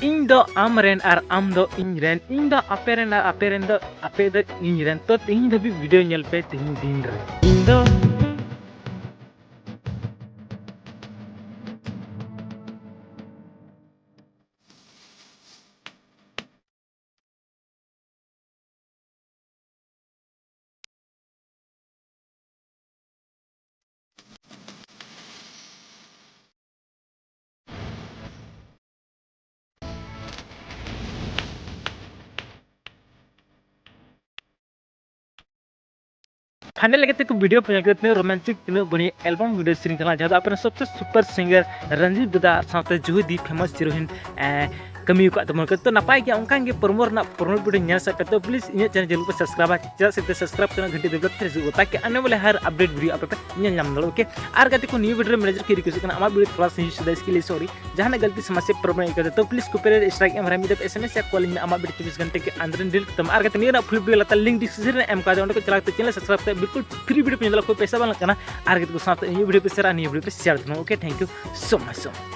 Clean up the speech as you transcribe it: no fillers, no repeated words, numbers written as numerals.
इन दो आमरेन और आम दो इंजरेन इन दो अपेरेन और अपेरेन दो अपे दो इंजरेन तो तीन दबी वीडियो नेल पे तीन दिन रे इन दो फाइनल लगे तक वीडियो पे इतने रोमांटिक तीन बनी एल्बम वीडियो सीरीज चला जहाँ अपने सबसे सुपर सिंगर रंजीव दादा साथ जुही दी फेमस हीरोइन कमी को तो नपाय गया उनका प्रमोर वीडियो नेल सकते तो प्लीज इन चैनल जरूर पे सब्सक्राइब चला सकते सब्सक्राइब करना घंटी दबा के ताकि आने वाले हर अपडेट वीडियो आप पे नाम दो ओके और गति को न्यू वीडियो मैनेजर की रिक्वेस्ट करना हमारा वीडियो थोड़ा सा यूज इसके लिए सॉरी जहां गलती समस्या प्रॉब्लम करते तो प्लीज कॉपीराइट स्ट्राइक एम रमी एसएमएस या कॉलिंग में हमारा वीडियो 24 घंटे के अंदर डिलीट करते और गति नहीं फुल वीडियो लता लिंक डिस्क्रिप्शन में एम का दे चला चैनल सब्सक्राइब करते बिल्कुल फ्री वीडियो पे कोई पैसा वाला करना और गति को साथ न्यू वीडियो पे share okay thank you so much